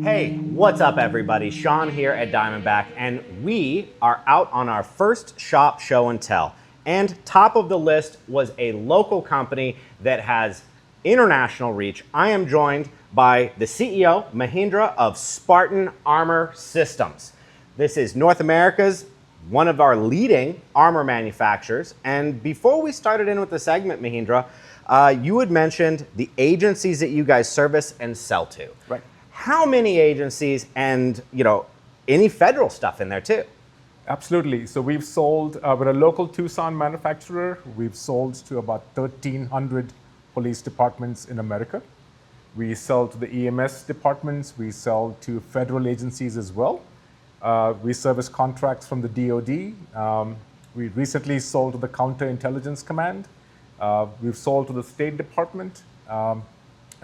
Hey, what's up everybody? Sean here at Diamondback, and we are out on our first shop show and tell. And top of the list was a local company that has international reach. I am joined by the CEO, Mahindra, of Spartan Armor Systems. This is North America's one of our leading armor manufacturers. And before we started in with the segment, Mahindra, you had mentioned the agencies that you guys service and sell to. Right. How many agencies and, any federal stuff in there too? Absolutely. So we've sold, we're a local Tucson manufacturer. We've sold to about 1,300 police departments in America. We sell to the EMS departments. We sell to federal agencies as well. We service contracts from the DoD. We recently sold to the Counterintelligence Command. We've sold to the State Department and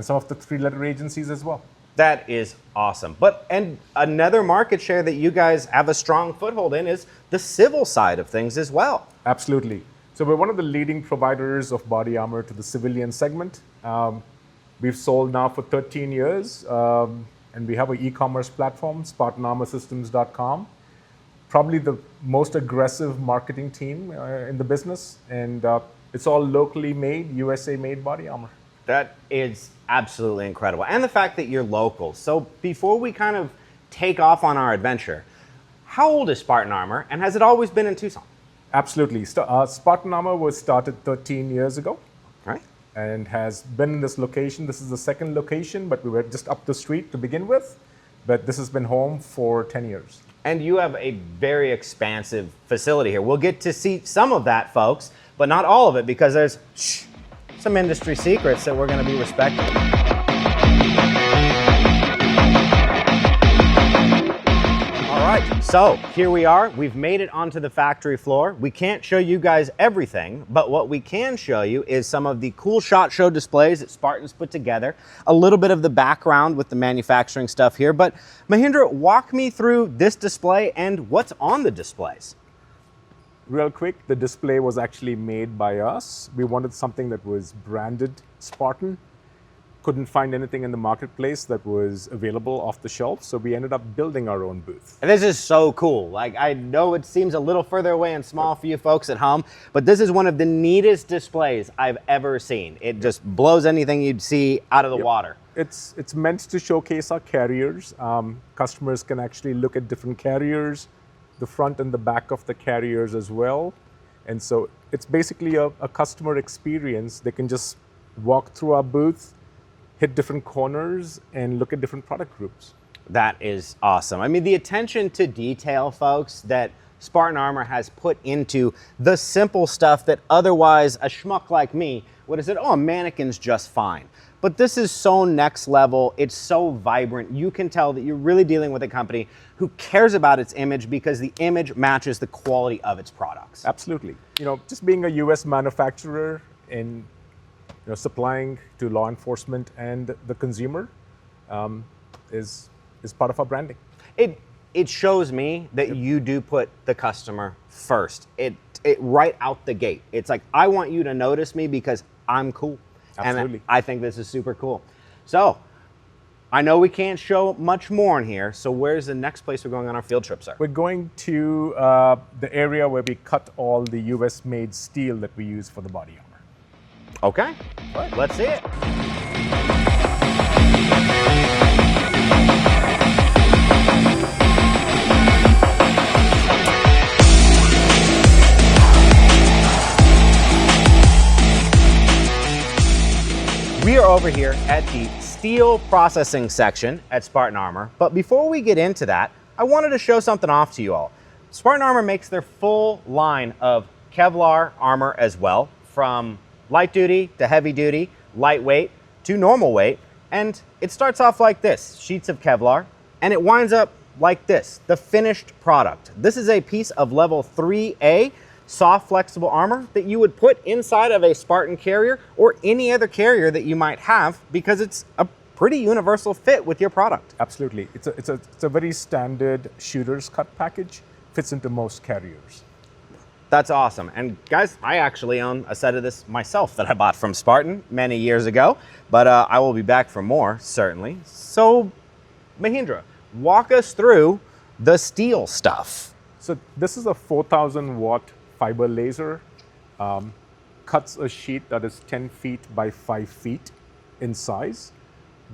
some of the three-letter agencies as well. That is awesome. And another market share that you guys have a strong foothold in is the civil side of things as well. Absolutely. So we're one of the leading providers of body armor to the civilian segment. We've sold now for 13 years, and we have an e-commerce platform, SpartanAmorSystems.com. Probably the most aggressive marketing team in the business, and it's all locally made, USA-made body armor. That is absolutely incredible. And the fact that you're local. So before we kind of take off on our adventure, how old is Spartan Armor, and has it always been in Tucson? Absolutely. Spartan Armor was started 13 years ago. All right. And has been in this location. This is the second location, but we were just up the street to begin with. But this has been home for 10 years. And you have a very expansive facility here. We'll get to see some of that, folks, but not all of it, because there's some industry secrets that we're going to be respecting. All right, so here we are. We've made it onto the factory floor. We can't show you guys everything, but what we can show you is some of the cool SHOT Show displays that Spartan's put together, a little bit of the background with the manufacturing stuff here. But Mahindra, walk me through this display and what's on the displays. Real quick, the display was actually made by us. We wanted something that was branded Spartan. Couldn't find anything in the marketplace that was available off the shelf, so we ended up building our own booth. And this is so cool. Like, I know it seems a little further away and small for you folks at home, but this is one of the neatest displays I've ever seen. It just blows anything you'd see out of the water. It's meant to showcase our carriers. Customers can actually look at different carriers, the front and the back of the carriers as well. And so it's basically a customer experience. They can just walk through our booth, hit different corners, and look at different product groups. That is awesome. I mean, the attention to detail, folks, that Spartan Armor has put into the simple stuff that otherwise a schmuck like me would have said, oh, a mannequin's just fine. But this is so next level. It's so vibrant. You can tell that you're really dealing with a company who cares about its image because the image matches the quality of its products. Absolutely. Just being a US manufacturer and supplying to law enforcement and the consumer is part of our branding. It shows me that you do put the customer first. It right out the gate. It's like, I want you to notice me because I'm cool. Absolutely. And I think this is super cool. So I know we can't show much more in here. So where's the next place we're going on our field trip, sir? We're going to the area where we cut all the US-made steel that we use for the body armor. Okay, let's see it. We are over here at the steel processing section at Spartan Armor, but before we get into that, I wanted to show something off to you all. Spartan Armor makes their full line of Kevlar armor as well, from light duty to heavy duty, lightweight to normal weight, and it starts off like this, sheets of Kevlar, and it winds up like this, the finished product. This is a piece of level 3A soft flexible armor that you would put inside of a Spartan carrier or any other carrier that you might have, because it's a pretty universal fit with your product. Absolutely. It's a very standard shooter's cut package, fits into most carriers. That's awesome. And guys, I actually own a set of this myself that I bought from Spartan many years ago, but I will be back for more, certainly. So Mahindra, walk us through the steel stuff. So this is a 4,000 watt fiber laser. Cuts a sheet that is 10 feet by 5 feet in size.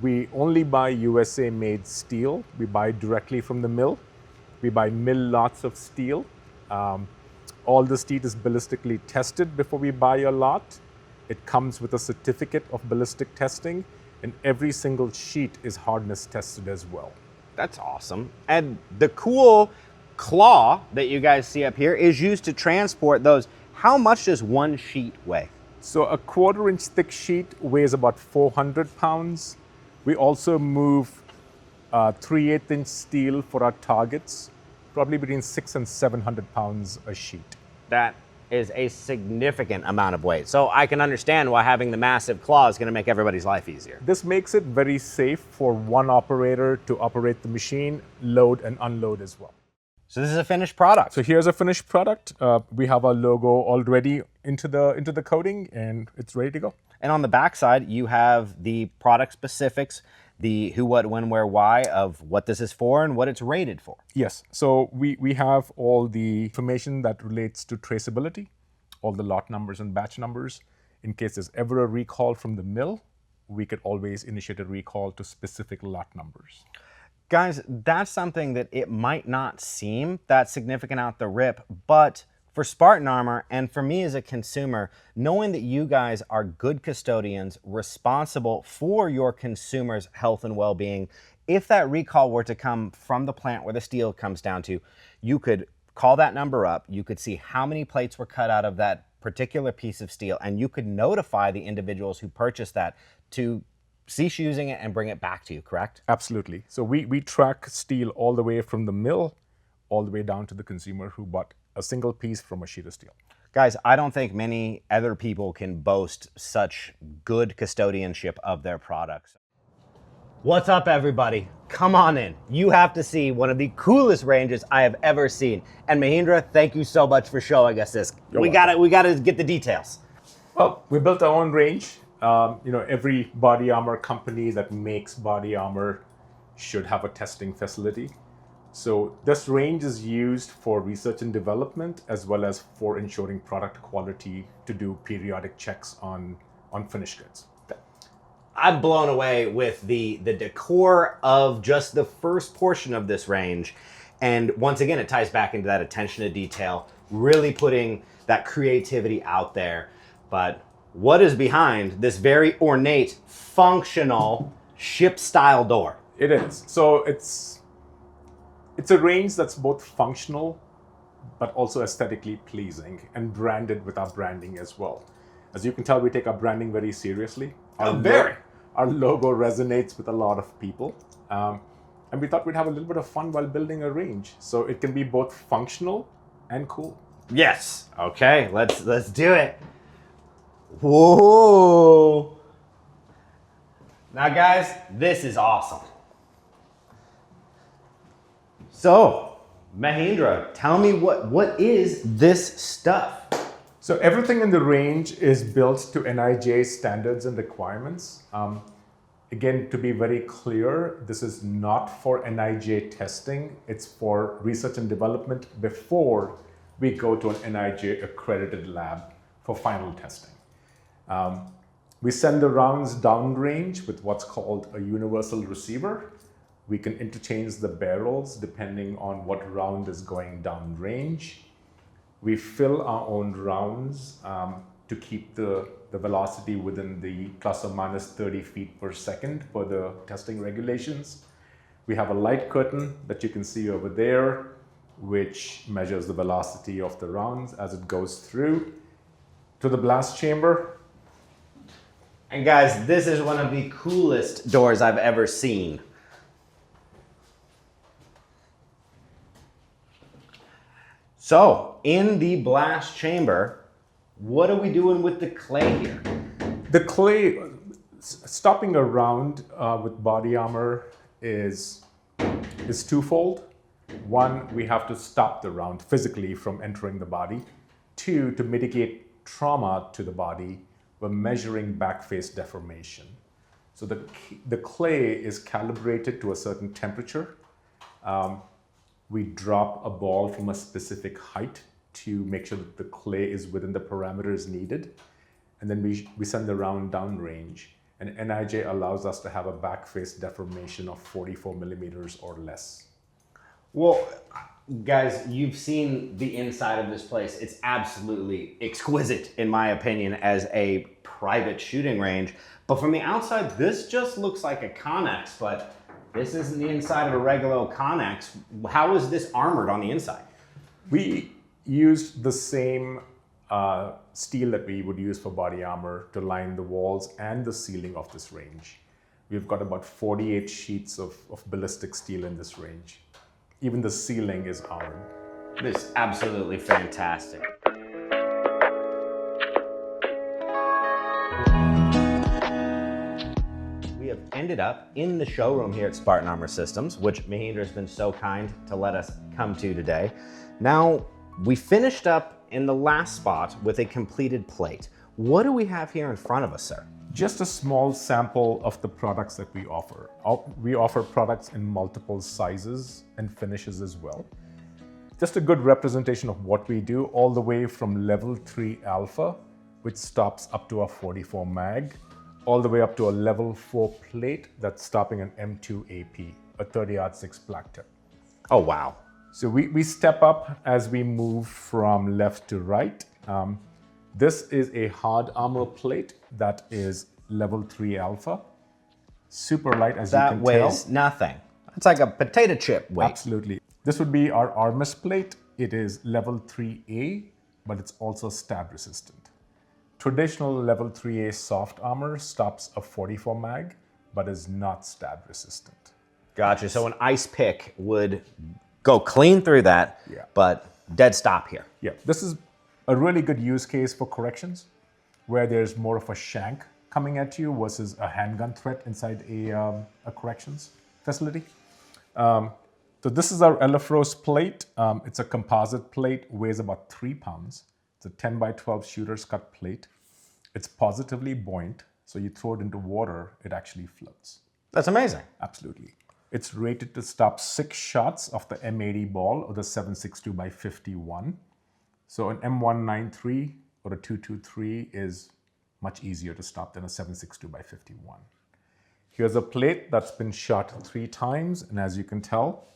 We only buy USA made steel. We buy directly from the mill. We buy mill lots of steel. All the steel is ballistically tested before we buy a lot. It comes with a certificate of ballistic testing, and every single sheet is hardness tested as well. That's awesome. And the cool claw that you guys see up here is used to transport those. How much does one sheet weigh? So a 1/4 inch thick sheet weighs about 400 pounds. We also move 3/8 inch steel for our targets, probably between 600 and 700 pounds a sheet. That is a significant amount of weight. So I can understand why having the massive claw is going to make everybody's life easier. This makes it very safe for one operator to operate the machine, load and unload as well. So this is a finished product. So here's a finished product. We have our logo already into the coating, and it's ready to go. And on the back side, you have the product specifics, the who, what, when, where, why of what this is for and what it's rated for. Yes. So we have all the information that relates to traceability, all the lot numbers and batch numbers. In case there's ever a recall from the mill, we could always initiate a recall to specific lot numbers. Guys, that's something that it might not seem that significant out the rip, but for Spartan Armor and for me as a consumer, knowing that you guys are good custodians responsible for your consumers' health and well-being, if that recall were to come from the plant where the steel comes down to, you could call that number up, you could see how many plates were cut out of that particular piece of steel, and you could notify the individuals who purchased that to cease using it and bring it back to you, correct? Absolutely. So we track steel all the way from the mill, all the way down to the consumer who bought a single piece from a sheet of steel. Guys, I don't think many other people can boast such good custodianship of their products. What's up, everybody? Come on in. You have to see one of the coolest ranges I have ever seen. And Mahindra, thank you so much for showing us this. We gotta get the details. Well, we built our own range. Every body armor company that makes body armor should have a testing facility. So this range is used for research and development as well as for ensuring product quality to do periodic checks on finished goods. I'm blown away with the decor of just the first portion of this range. And once again, it ties back into that attention to detail, really putting that creativity out there. But what is behind this very ornate, functional, ship-style door? It is. So it's a range that's both functional, but also aesthetically pleasing and branded with our branding as well. As you can tell, we take our branding very seriously. Our logo resonates with a lot of people. And we thought we'd have a little bit of fun while building a range. So it can be both functional and cool. Yes. Okay, let's do it. Whoa. Now guys, this is awesome. So, Mahindra, tell me what is this stuff? So everything in the range is built to NIJ standards and requirements. Again, to be very clear, this is not for NIJ testing. It's for research and development before we go to an NIJ accredited lab for final testing. We send the rounds downrange with what's called a universal receiver. We can interchange the barrels depending on what round is going downrange. We fill our own rounds to keep the velocity within the plus or minus 30 feet per second per the testing regulations. We have a light curtain that you can see over there, which measures the velocity of the rounds as it goes through to the blast chamber. And guys, this is one of the coolest doors I've ever seen. So, in the blast chamber, what are we doing with the clay here? The clay, stopping a round with body armor is twofold. One, we have to stop the round physically from entering the body. Two, to mitigate trauma to the body, we're measuring back face deformation. So the clay is calibrated to a certain temperature. We drop a ball from a specific height to make sure that the clay is within the parameters needed. And then we send the round downrange. And NIJ allows us to have a back face deformation of 44 millimeters or less. Well, guys, you've seen the inside of this place. It's absolutely exquisite, in my opinion, as a private shooting range. But from the outside, this just looks like a Connex, but this isn't the inside of a regular old Connex. How is this armored on the inside? We used the same steel that we would use for body armor to line the walls and the ceiling of this range. We've got about 48 sheets of ballistic steel in this range. Even the ceiling is armored. This is absolutely fantastic. We have ended up in the showroom here at Spartan Armor Systems, which Mahindra has been so kind to let us come to today. Now, we finished up in the last spot with a completed plate. What do we have here in front of us, sir? Just a small sample of the products that we offer. We offer products in multiple sizes and finishes as well. Just a good representation of what we do, all the way from level 3 alpha, which stops up to a 44 mag, all the way up to a level 4 plate that's stopping an M2 AP, a 30-06 black tip. Oh, wow. So we step up as we move from left to right. This is a hard armor plate that is level 3 alpha. Super light, as you can tell. That weighs nothing. It's like a potato chip weight. Absolutely. This would be our Armis plate. It is level 3A, but it's also stab resistant. Traditional level 3A soft armor stops a 44 mag, but is not stab resistant. Gotcha. So an ice pick would go clean through that, but dead stop here. Yeah, this is a really good use case for corrections, where there's more of a shank coming at you versus a handgun threat inside a corrections facility. So this is our Elefros plate. It's a composite plate, weighs about 3 pounds. It's a 10 by 12 shooter's cut plate. It's positively buoyant, so you throw it into water, it actually floats. That's amazing. Absolutely. It's rated to stop 6 shots of the M80 ball or the 7.62 by 51. So an M193 or a 223 is much easier to stop than a 7.62 by 51. Here's a plate that's been shot 3 times, and as you can tell,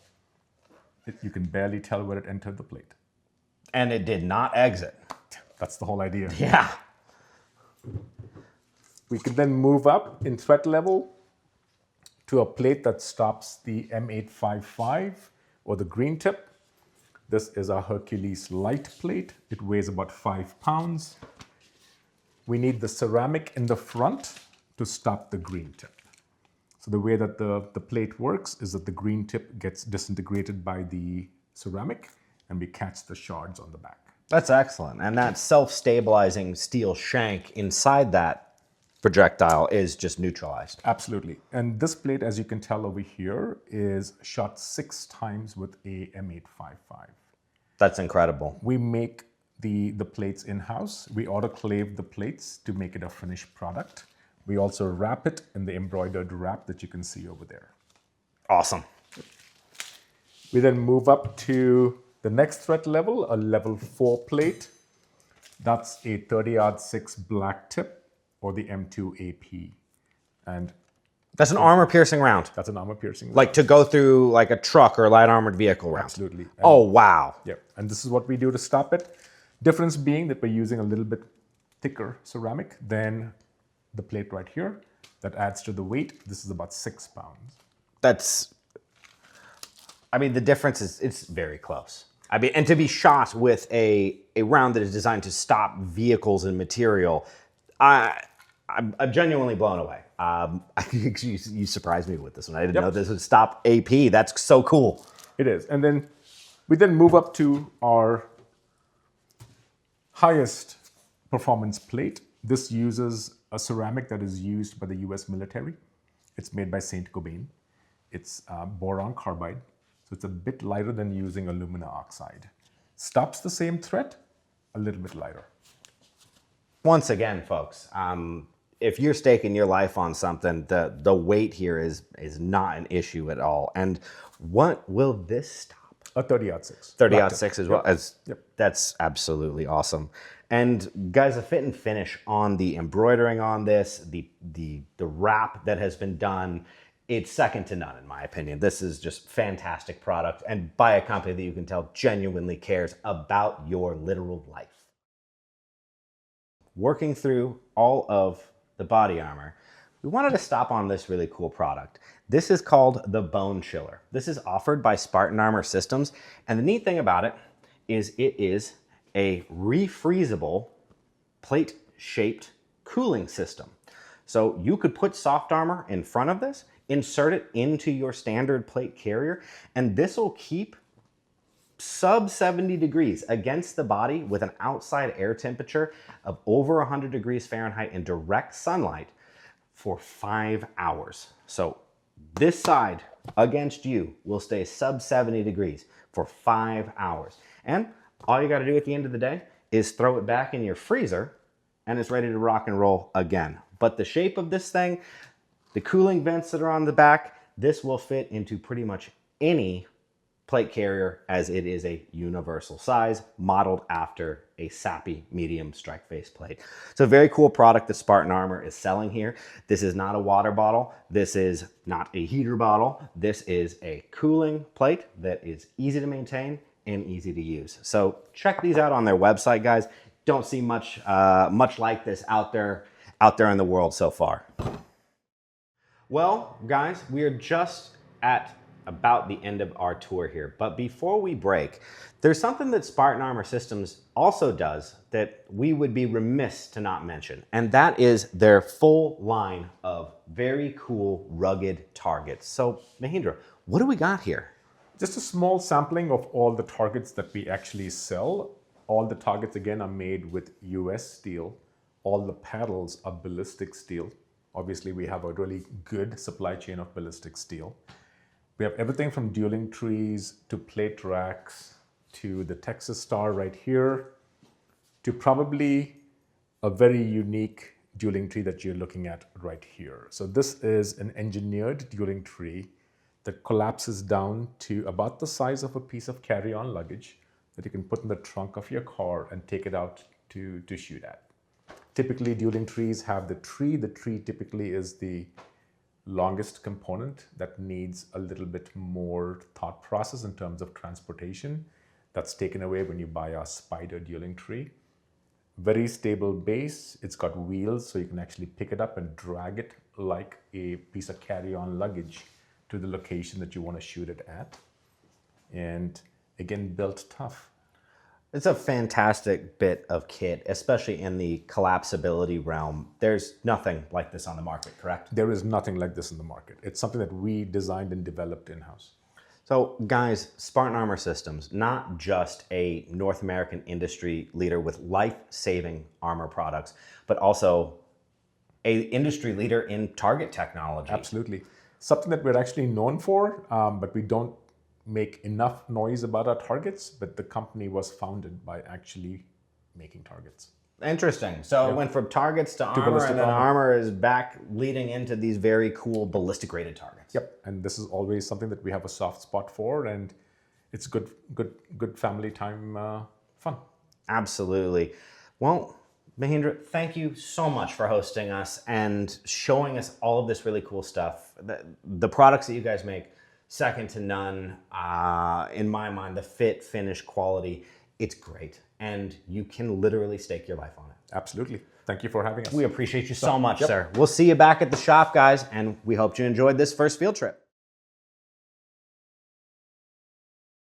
you can barely tell where it entered the plate. And it did not exit. That's the whole idea. Yeah. We could then move up in threat level to a plate that stops the M855 or the green tip. This is a Hercules light plate. It weighs about 5 pounds. We need the ceramic in the front to stop the green tip. So the way that the plate works is that the green tip gets disintegrated by the ceramic, and we catch the shards on the back. That's excellent. And that self-stabilizing steel shank inside that projectile is just neutralized. Absolutely. And this plate, as you can tell over here, is shot 6 times with a M855. That's incredible. We make the plates in-house. We autoclave the plates to make it a finished product. We also wrap it in the embroidered wrap that you can see over there. Awesome. We then move up to the next threat level, a level 4 plate. That's a 30-06 black tip or the M2 AP. And that's an armor-piercing round. That's an armor-piercing round. Like to go through like a truck or a light armored vehicle round. Absolutely. And oh, wow. Yeah, and this is what we do to stop it. Difference being that we're using a little bit thicker ceramic than the plate right here. That adds to the weight. This is about 6 pounds. That's, I mean, the difference is, it's very close. I mean, and to be shot with a round that is designed to stop vehicles and material, I'm genuinely blown away. You surprised me with this one. I didn't know this would stop AP. That's so cool. It is. And then we then move up to our highest performance plate. This uses a ceramic that is used by the US military. It's made by Saint Gobain. It's boron carbide. So it's a bit lighter than using alumina oxide. Stops the same threat, a little bit lighter. Once again, folks, if you're staking your life on something, the weight here is not an issue at all. And what will this stop? A 30-06. 30-06 as well. Yep. That's absolutely awesome. And guys, the fit and finish on the embroidering on this, the wrap that has been done, it's second to none in my opinion. This is just fantastic product, and by a company that you can tell genuinely cares about your literal life. Working through all of the body armor, we wanted to stop on this really cool product. This is called the Bone Chiller. This is offered by Spartan Armor Systems, and the neat thing about it is a refreezable plate-shaped cooling system. So you could put soft armor in front of this, insert it into your standard plate carrier, and this will keep sub 70 degrees against the body with an outside air temperature of over 100 degrees Fahrenheit in direct sunlight for 5 hours. So this side against you will stay sub 70 degrees for 5 hours. And all you got to do at the end of the day is throw it back in your freezer and it's ready to rock and roll again. But the shape of this thing, the cooling vents that are on the back, this will fit into pretty much any plate carrier, as it is a universal size modeled after a SAPI medium strike face plate. It's a very cool product that Spartan Armor is selling here. This is not a water bottle. This is not a heater bottle. This is a cooling plate that is easy to maintain and easy to use. So check these out on their website, guys. Don't see much like this out there in the world so far. Well, guys, we are just at about the end of our tour here. But before we break, there's something that Spartan Armor Systems also does that we would be remiss to not mention, and that is their full line of very cool, rugged targets. So, Mahindra, what do we got here? Just a small sampling of all the targets that we actually sell. All the targets, again, are made with US steel. All the paddles are ballistic steel. Obviously, we have a really good supply chain of ballistic steel. We have everything from dueling trees to plate racks to the Texas Star right here to probably a very unique dueling tree that you're looking at right here. So this is an engineered dueling tree that collapses down to about the size of a piece of carry-on luggage that you can put in the trunk of your car and take it out to shoot at. Typically, dueling trees have the tree. The tree typically is the longest component that needs a little bit more thought process in terms of transportation. That's taken away when you buy a spider dueling tree. Very stable base. It's got wheels, so you can actually pick it up and drag it like a piece of carry-on luggage to the location that you want to shoot it at. And again, built tough. It's a fantastic bit of kit, especially in the collapsibility realm. There's nothing like this on the market, correct? There is nothing like this in the market. It's something that we designed and developed in-house. So guys, Spartan Armor Systems, not just a North American industry leader with life-saving armor products, but also an industry leader in target technology. Absolutely. Something that we're actually known for, but we don't make enough noise about our targets, but the company was founded by actually making targets. Interesting. So it went from targets to armor, and then armor is back leading into these very cool ballistic rated targets. Yep. And this is always something that we have a soft spot for, and it's good family time fun. Absolutely. Well, Mahindra, thank you so much for hosting us and showing us all of this really cool stuff. The products that you guys make, second to none. In my mind, the fit, finish, quality, it's great. And you can literally stake your life on it. Absolutely. Thank you for having us. We appreciate you so much, sir. We'll see you back at the shop, guys, and we hope you enjoyed this first field trip.